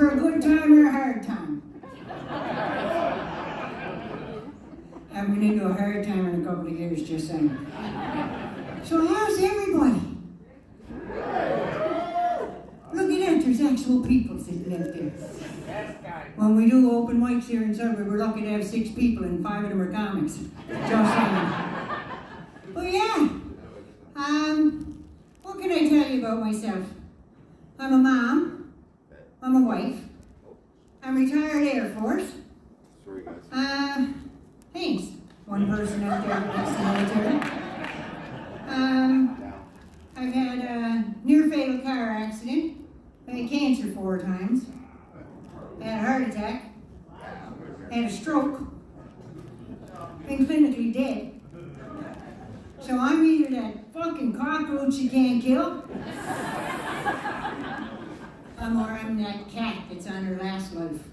for a good time or a hard time? I'm going to do a hard time in a couple of years, just saying. So how's everybody? Look at that, there's actual people sitting out there. When we do open mics here in Sudbury, we're lucky to have 6 people and 5 of them are comics. Just saying. But yeah, what can I tell you about myself? I'm a mom, I'm a wife, I'm retired Air Force. Thanks. One person out there next to military. I've had a near-fatal car accident. I had cancer 4 times. I had a heart attack. Had a stroke. Been clinically dead. So I'm either that fucking cockroach you can't kill, or I'm that cat that's on her last life.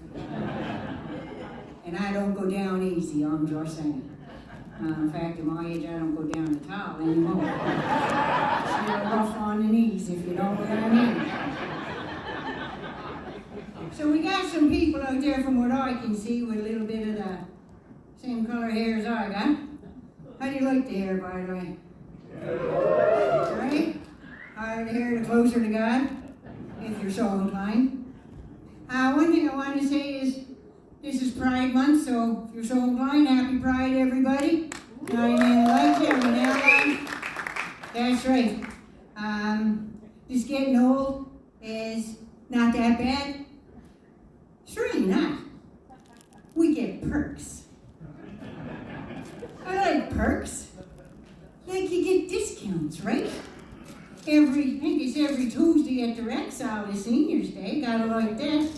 And I don't go down easy, I'm just saying. In fact, at my age, I don't go down at all anymore. It's a little rough on the knees, if you know what I mean. So we got some people out there, from what I can see, with a little bit of the same color hair as I got. How do you like the hair, by the way? Right? Higher the hair, the closer to God, if you're so inclined. One thing I want to say is, this is Pride Month, so if you're so inclined, happy Pride, everybody. Now you may like it, we now like. That's right. This getting old is not that bad. It's really not. We get perks. I like perks. Like you get discounts, right? I think it's every Tuesday at the rec sale is Seniors Day. Gotta like that.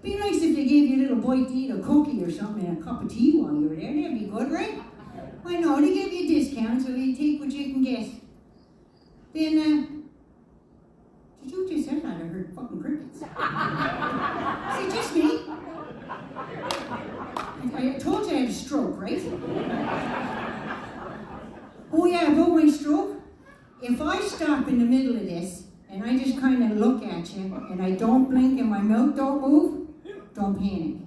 Be nice if they gave you a little bite to eat, a cookie or something, and a cup of tea while you were there. That'd be good, right? I know, they give you a discount, so you take what you can get. Then, did you just say that? I heard fucking crickets. Is it just me? I told you I had a stroke, right? Oh yeah, about my stroke. If I stop in the middle of this, and I just kind of look at you, and I don't blink and my mouth don't move, don't panic.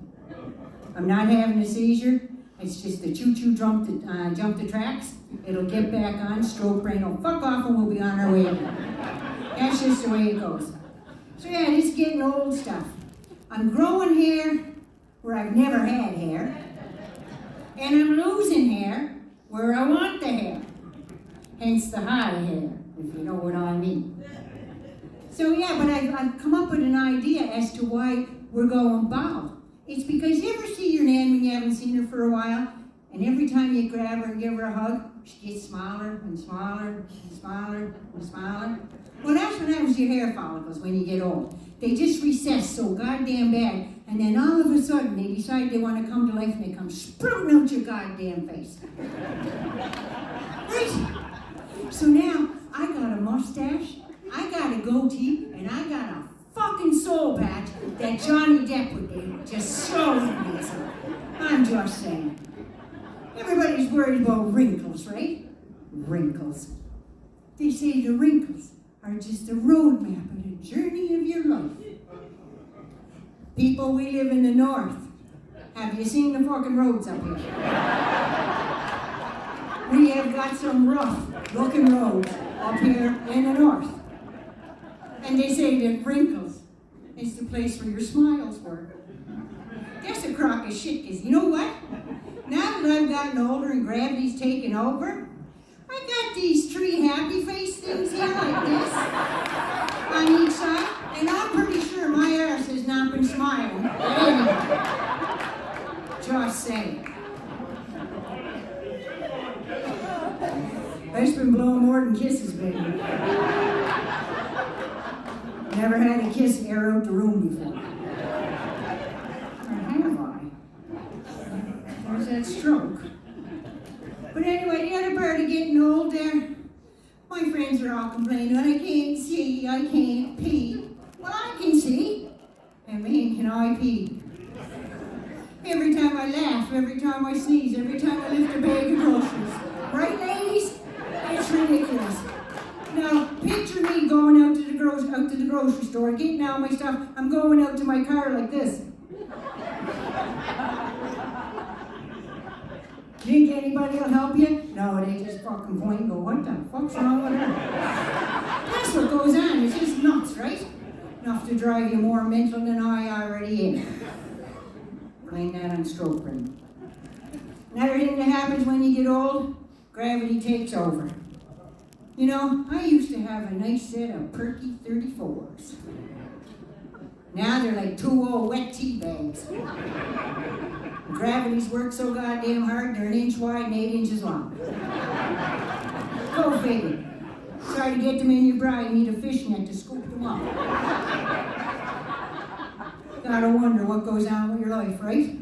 I'm not having a seizure. It's just the choo-choo jump the tracks. It'll get back on, stroke brain will fuck off, and we'll be on our way again. That's just the way it goes. So yeah, this is getting old stuff. I'm growing hair where I've never had hair. And I'm losing hair where I want the hair. Hence the high hair, if you know what I mean. So yeah, but I've come up with an idea as to why we're going bald. It's because you ever see your nan when you haven't seen her for a while, and every time you grab her and give her a hug, she gets smaller and smaller and smaller and smaller. Well, that's what happens to your hair follicles when you get old. They just recess so goddamn bad, and then all of a sudden they decide they want to come to life and they come sprouting out your goddamn face. Right? So now, I got a mustache, I got a goatee, and I got a fucking soul patch that Johnny Depp would do. Just so handsome. I'm just saying. Everybody's worried about wrinkles, right? Wrinkles. They say the wrinkles are just a roadmap of the journey of your life. People, we live in the north. Have you seen the fucking roads up here? We have got some rough looking roads up here in the north. And they say that wrinkles is the place where your smiles were. That's a crock of shit, because you know what? Now that I've gotten older and gravity's taken over, I got these 3 happy face things here like this on each side, and I'm pretty sure my arse has not been smiling. Anyway, just saying. I've been blowing more than kisses, baby. Never had a kiss air out the room before. Or have I? There's that stroke. But anyway, the other part of getting old there, my friends are all complaining, I can't see, I can't pee. Well, I can see. And man, can I pee. Every time I laugh, every time I sneeze, every time I lift a bag of groceries. Right, ladies? It's ridiculous. Now, picture me going out to the grocery store, getting out my stuff. I'm going out to my car like this. Think anybody will help you? No, they just fucking point and go, what the fuck's wrong with her? That's what goes on. It's just nuts, right? Enough to drive you more mental than I already am. Blame that on stroke brain. Another thing that happens when you get old, gravity takes over. You know, I used to have a nice set of perky 34s. Now they're like 2 old wet tea bags. Gravity's work so goddamn hard, they're 1 inch wide and 8 inches long. Go figure. Try to get them in your bra, you need a fishnet to scoop them up. Gotta wonder what goes on with your life, right?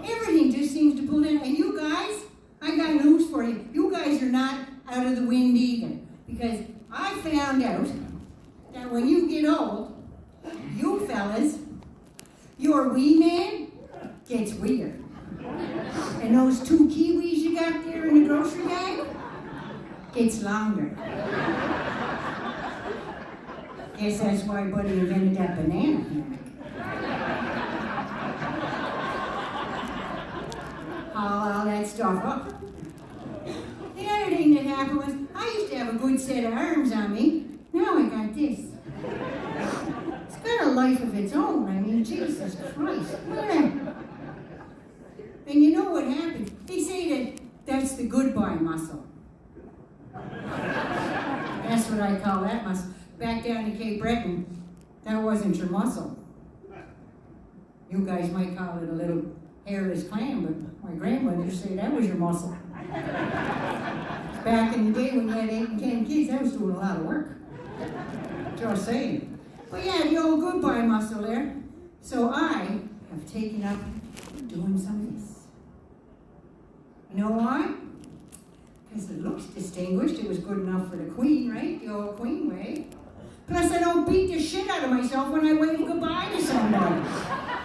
Everything just seems to pull in. And you guys, I got news for you. You guys are not out of the wind either. Because I found out that when you get old, you fellas, your wee man gets weird. And those 2 kiwis you got there in the grocery bag gets longer. Guess that's why Buddy invented that banana hammock. Haul all that stuff up. The other thing that happened was, I used to have a good set of arms on me. Now I got this. It's got a life of its own. I mean, Jesus Christ. And you know what happens? They say that that's the goodbye muscle. That's what I call that muscle. Back down to Cape Breton, that wasn't your muscle. You guys might call it a little hairless clam, but my grandmother used to say that was your muscle. Back in the day when you had 8 and 10 kids, that was doing a lot of work. Just saying. But yeah, the old goodbye muscle there. So I have taken up doing some of this. You know why? Because it looks distinguished. It was good enough for the queen, right? The old queen way. Plus, I don't beat the shit out of myself when I wave goodbye to somebody.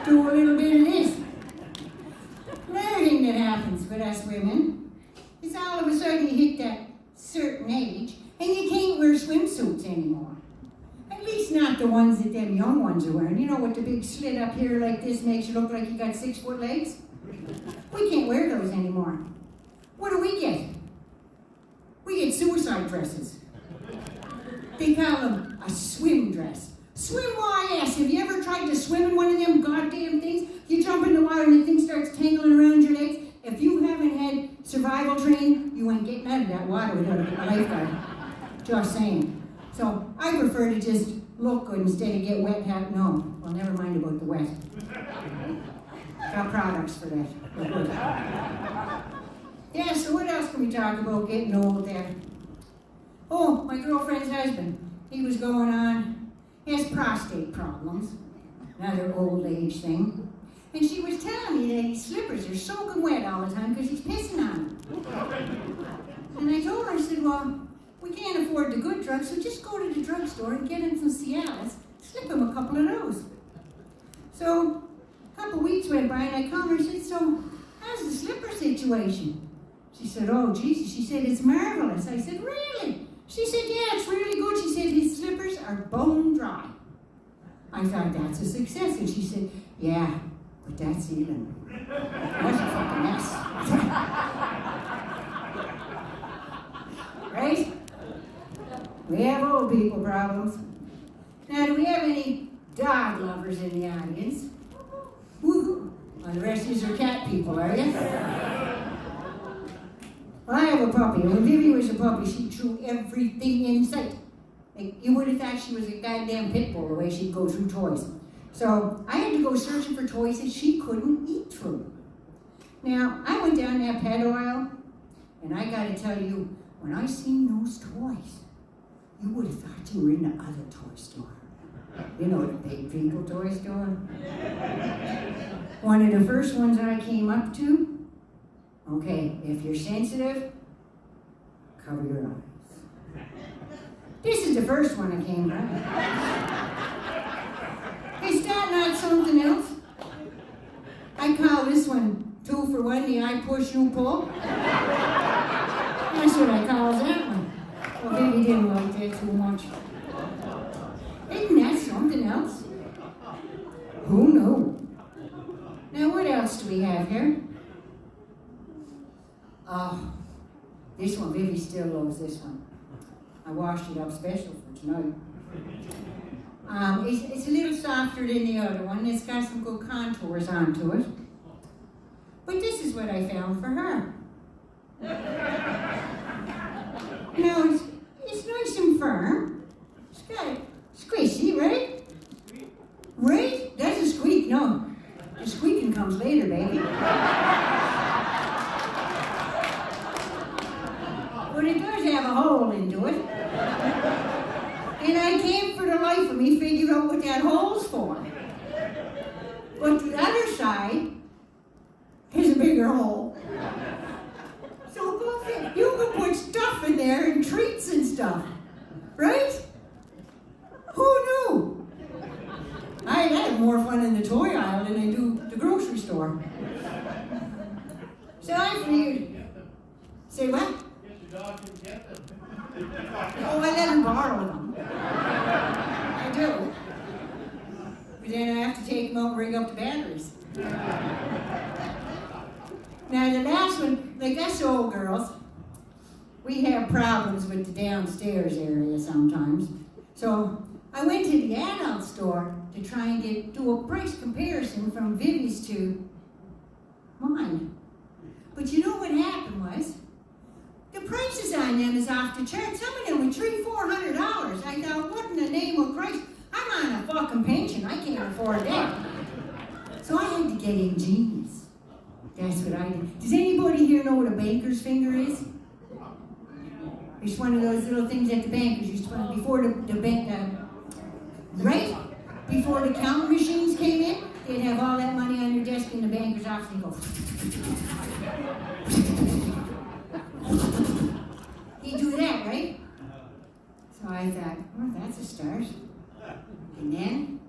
Do a little bit of this. Another thing that happens with us women is all of a sudden you hit that certain age and you can't wear swimsuits anymore. At least not the ones that them young ones are wearing. You know, with the big slit up here like this makes you look like you got 6-foot legs? We can't wear those anymore. What do we get? We get suicide dresses. They call them a swim dress. Swim YS. Have you ever tried to swim in one of them goddamn things? You jump in the water and the thing starts tangling around your legs. If you haven't had survival training, you ain't getting out of that water without a lifeguard. Just saying. So I prefer to just look good instead of get wet and have, no, well, never mind about the wet. Got products for that. We're good. Yeah, so what else can we talk about getting old there? Oh, my girlfriend's husband. He was going on. He has prostate problems. Another old age thing. And she was telling me that his slippers are soaking wet all the time because he's pissing on them. And I told her, I said, well, we can't afford the good drugs, so just go to the drugstore and get him some Cialis. Slip him a couple of those. So a couple weeks went by and I called her and said, so how's the slipper situation? She said, oh, Jesus. She said, it's marvelous. I said, really? She said, yeah, it's really good. She said, his slippers are bone dry. I thought, that's a success. And she said, yeah, but that's even. That's a fucking mess. Right? We have old people problems. Now, do we have any dog lovers in the audience? Woohoo! Well, the rest of you are cat people, are you? Well, I have a puppy, and when Vivi was a puppy, she chewed everything in sight. Like, you would have thought she was a goddamn pit bull, the way she'd go through toys. So I had to go searching for toys that she couldn't eat through. Now, I went down that pet aisle, and I gotta tell you, when I seen those toys, you would have thought you were in the other toy store. You know, the big people toy store? One of the first ones I came up to, okay, if you're sensitive, cover your eyes. This is the first one I came by. Is that not something else? I call this one 2 for 1, the I push, you pull. That's what I call that one. Well, maybe didn't like that too much. Isn't that else. Who knew? Now, what else do we have here? Oh, this one, Vivi still loves this one. I washed it up special for tonight. It's a little softer than the other one. It's got some good contours onto it. But this is what I found for her. Now, it's nice and firm. It's got squishy, right? Right? That's a squeak. No, the squeaking comes later, baby. But it does have a hole into it. And I can't for the life of me figure out what that hole's for. But the other side is a bigger hole. So go fit. You can put stuff in there and treats and stuff. Right? Who knew? I had more fun in the toy aisle than I do the grocery store. So I figured, say what? Your dog can get them. Oh, I let him borrow them. I do. But then I have to take them out and rig up the batteries. Now the last one, like us old girls, we have problems with the downstairs area sometimes. So I went to the adult store to try and do a price comparison from Vivi's to mine. But you know what happened was, the prices on them is off the chart. Some of them were $300-400. I thought, what in the name of Christ? I'm on a fucking pension. I can't afford that. So I had to get ingenious. That's what I did. Does anybody here know what a banker's finger is? It's one of those little things that the bankers used to put before the bank, right? Before the counter machines came in, they'd have all that money on your desk in the banker's office and go. He'd do that, right? So I thought, well, that's a start. And then,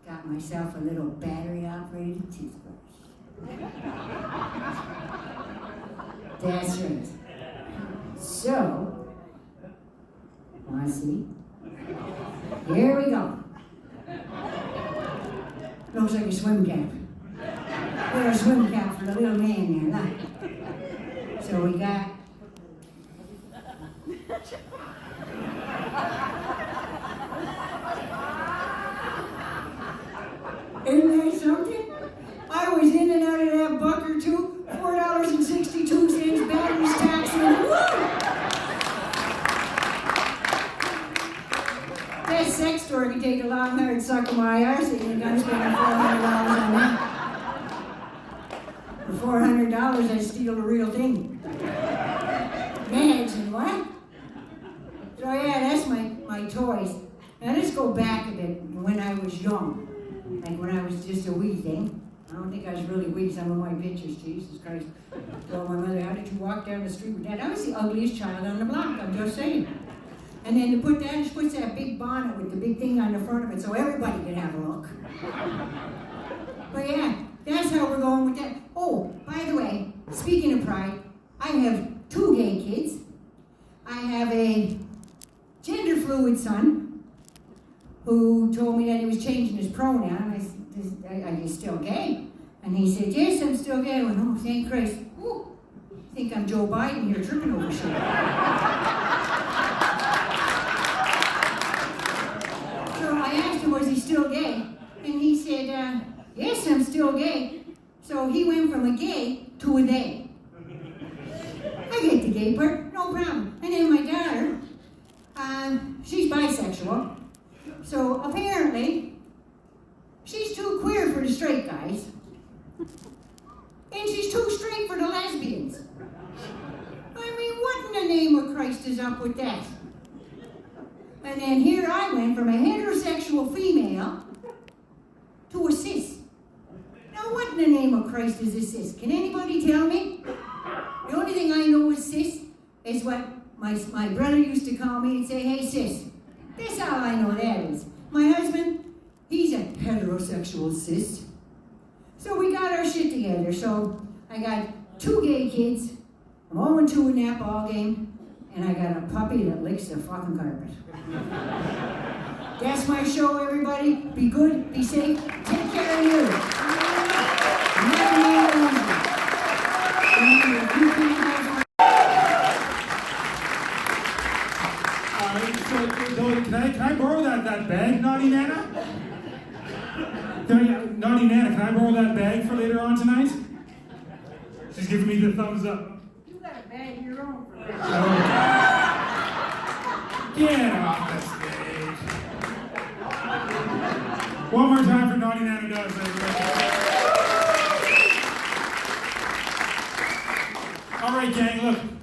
got myself a little battery-operated toothbrush. That's right. So, wanna see? Here we go. Looks like a swim cap. Wear a swim cap for the little man there, look. So we got Isn't that something? I was in and out of that buck or two, $4.62, batteries, tax, and woo! That sex store can take a long hard suck of my arse and you're gonna spend $400 on that. For $400, I steal the real thing. Imagine what? So yeah, that's my toys. Now let's go back a bit when I was young. Like when I was just a wee thing. I don't think I was really wee, some of my pictures, Jesus Christ. Told my mother, how did you walk down the street with that? I was the ugliest child on the block, I'm just saying. And then to put that, she puts that big bonnet with the big thing on the front of it so everybody could have a look. But yeah, that's how we're going with that. Oh, by the way, speaking of pride, I have 2 gay kids. I have a gender fluid son who told me that he was changing his pronoun. I said, are you still gay? And he said, yes, I'm still gay. I went, oh, thank Christ. Ooh, I think I'm Joe Biden here tripping over shit. So I asked him, was he still gay? And he said, yes, I'm still gay. So he went from a gay to a they. I get the gay part, no problem. And then my daughter, she's bisexual. So apparently, she's too queer for the straight guys. And she's too straight for the lesbians. I mean, what in the name of Christ is up with that? And then here I went from a heterosexual female to a cis. Now what in the name of Christ is a cis? Can anybody tell me? The only thing I know is cis is what my brother used to call me and say, hey sis. That's all I know that is. My husband, he's a heterosexual cis. So we got our shit together. So I got 2 gay kids. I'm 0-2 in that ball game. and I got a puppy that licks the fucking carpet. That's my show, everybody. Be good, be safe, take care of you. Never mind around you. Remember, if you can't have Can I borrow that bag, Naughty Nana? Naughty Nana, can I borrow that bag for later on tonight? She's giving me the thumbs up. You got a bag of your own for that. Get off the stage. One more time for Naughty Nana does, everybody. All right, gang, look.